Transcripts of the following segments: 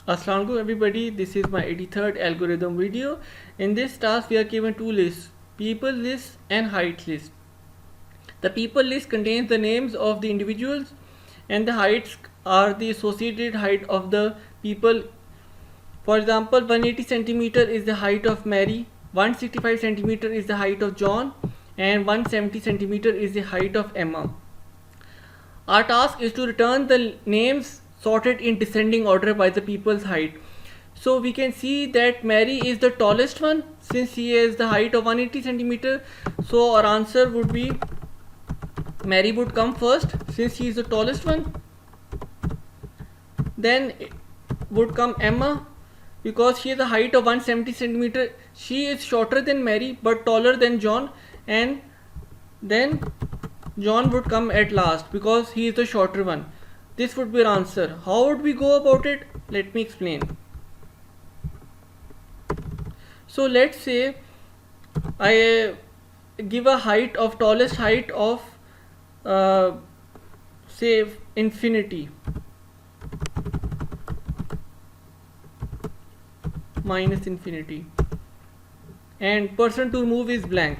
Assalamu alaikum everybody, this is my 83rd algorithm video. In this task we are given two lists, people list and height list. The people list contains the names of the individuals and the heights are the associated height of the people. For example, 180 centimeter is the height of Mary, 165 centimeter is the height of John, and 170 centimeter is the height of Emma. Our task is to return the names sorted in descending order by the people's height. So we can see that Mary is the tallest one since she has the height of 180 centimeter. So our answer would be Mary would come first since she is the tallest one. Then would come Emma because she has a height of 170 centimeter. She is shorter than Mary but taller than John, and then John would come at last because he is the shorter one. This would be our answer. How would we go about it? Let me explain. So let's say I give a height of tallest height of say infinity minus infinity, and person to remove is blank.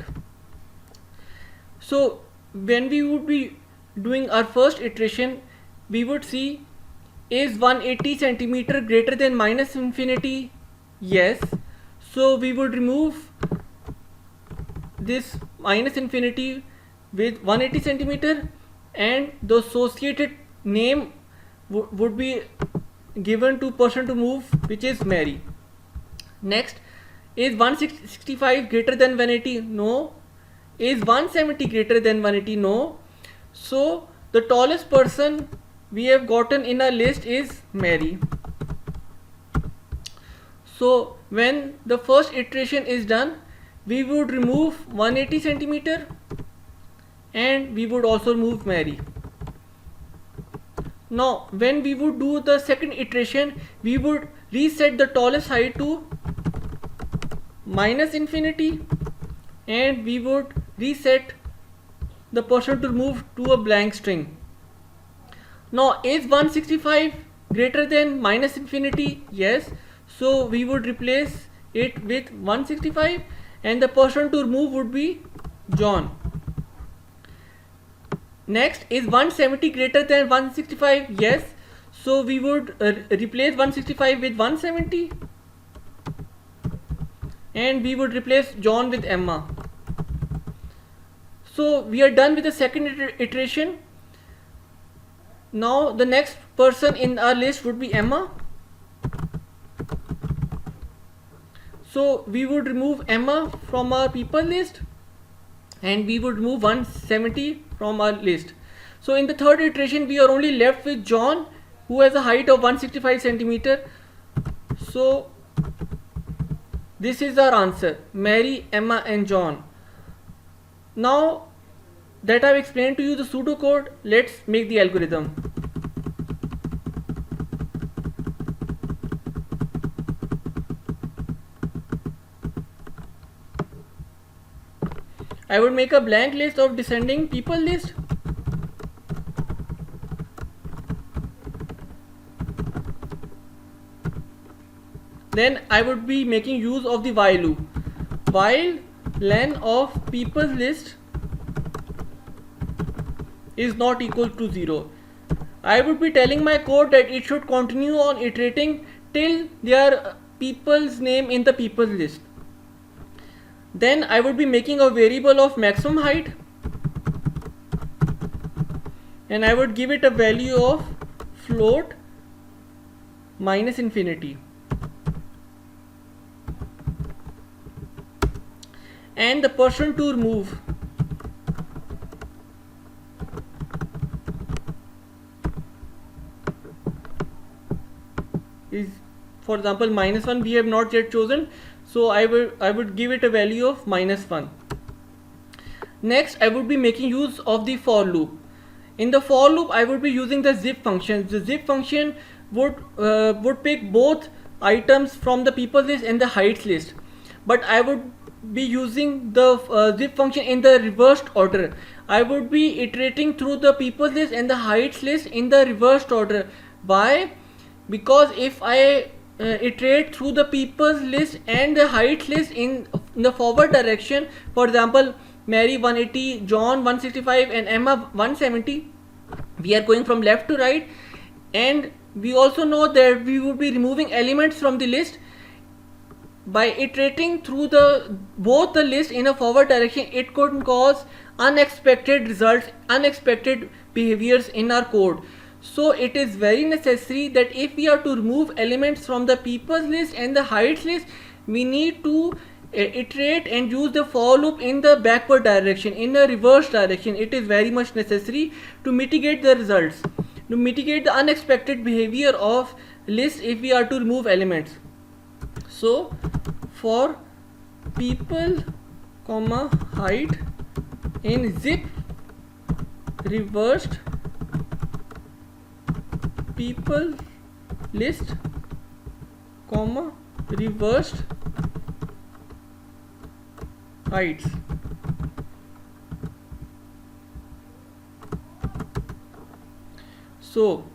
So when we would be doing our first iteration, we would see, is 180 centimeter greater than minus infinity? Yes. So we would remove this minus infinity with 180 centimeter, and the associated name would be given to person to move, which is Mary. Next, is 165 greater than 180? No. Is 170 greater than 180? No. So the tallest person we have gotten in our list is Mary. So when the first iteration is done, we would remove 180 centimeter and we would also remove Mary. Now when we would do the second iteration, we would reset the tallest height to minus infinity and we would reset the person to move to a blank string. Now is 165 greater than minus infinity? Yes. So we would replace it with 165 and the person to remove would be John. Next, is 170 greater than 165? Yes. So we would replace 165 with 170 and we would replace John with Emma. So we are done with the second iteration. Now the next person in our list would be Emma. So we would remove Emma from our people list and we would remove 170 from our list. So in the third iteration we are only left with John, who has a height of 165 centimeter. So this is our answer: Mary, Emma and John. Now that I have explained to you the pseudocode, let's make the algorithm. I would make a blank list of descending people list. Then I would be making use of the while loop. While len of people's list is not equal to 0. I would be telling my code that it should continue on iterating till there are people's name in the people's list. Then I would be making a variable of maximum height and I would give it a value of float minus infinity. And the person to remove is, for example, -1. We have not yet chosen, so I would give it a value of -1. Next, I would be making use of the for loop. In the for loop, I would be using the zip function. The zip function would pick both items from the people list and the heights list, but I would be using the zip function in the reversed order. I would be iterating through the people's list and the heights list in the reversed order. Why? Because if I iterate through the people's list and the height list in the forward direction. For example, Mary 180, John 165 and Emma 170. We are going from left to right, and we also know that we would be removing elements from the list. By iterating through both the list in a forward direction, it could cause unexpected results, unexpected behaviors in our code. So it is very necessary that if we are to remove elements from the people's list and the heights list, we need to iterate and use the for loop in the backward direction, in a reverse direction. It is very much necessary to mitigate the results, to mitigate the unexpected behavior of list if we are to remove elements. So for people comma height in zip reversed people list comma reversed heights. So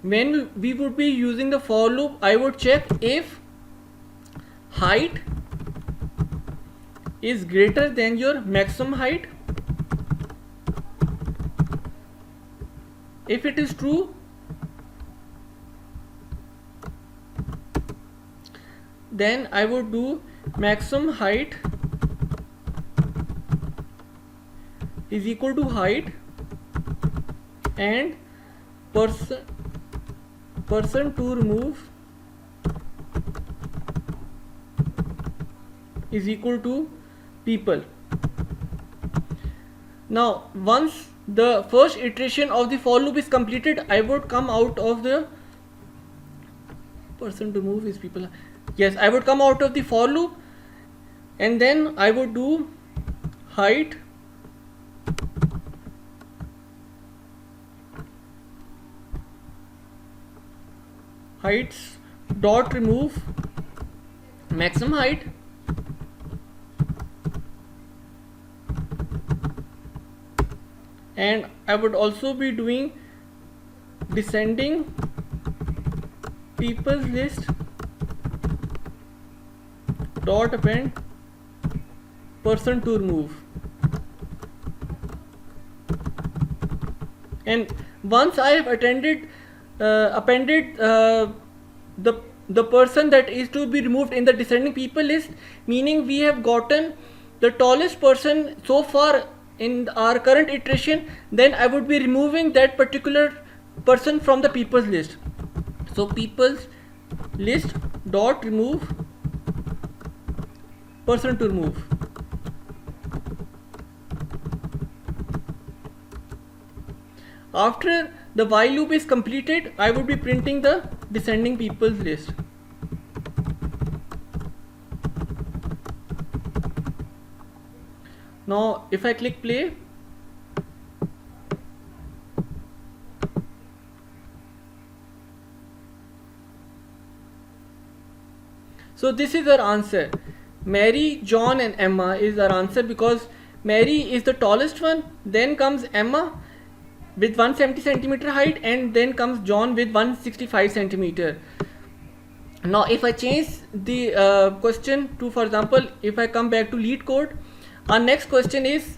when we would be using the for loop, I would check if height is greater than your maximum height. If it is true, then I would do maximum height is equal to height and person to remove is equal to people. Now once the first iteration of the for loop is completed, I would come out of the person to move is people. Yes, I would come out of the for loop, and then I would do height heights dot remove maximum height and I would also be doing descending people's list dot append person to remove. And once I have appended the person that is to be removed in the descending people list, meaning we have gotten the tallest person so far in our current iteration, then I would be removing that particular person from the people's list. So people's list dot remove person to remove. After the while loop is completed, I would be printing the descending people's list. Now if I click play, so this is our answer. Mary, John and Emma is our answer because Mary is the tallest one, then comes Emma with 170 centimeter height, and then comes John with 165 centimeter. Now if I change the question to, for example, if I come back to lead code, our next question is,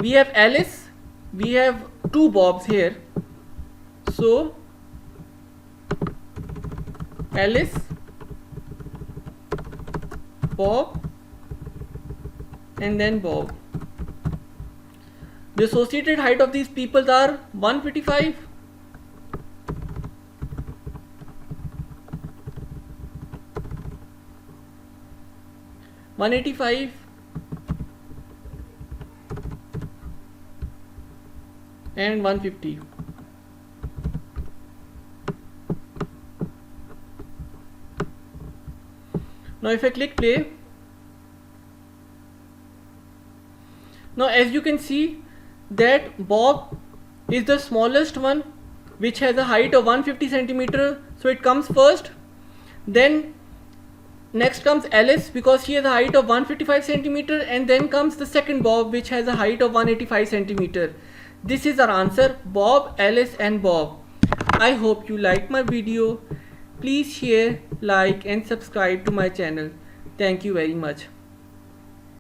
we have Alice, we have two Bobs here. So Alice, Bob and then Bob. The associated height of these people are 155, 185 and 150. Now if I click play, now as you can see that Bob is the smallest one, which has a height of 150 centimeter, so it comes first. Then next comes Alice because she has a height of 155 centimeter, and then comes the second Bob which has a height of 185 centimeter. This is our answer: Bob, Alice and Bob. I hope you like my video. Please share, like and subscribe to my channel. Thank you very much.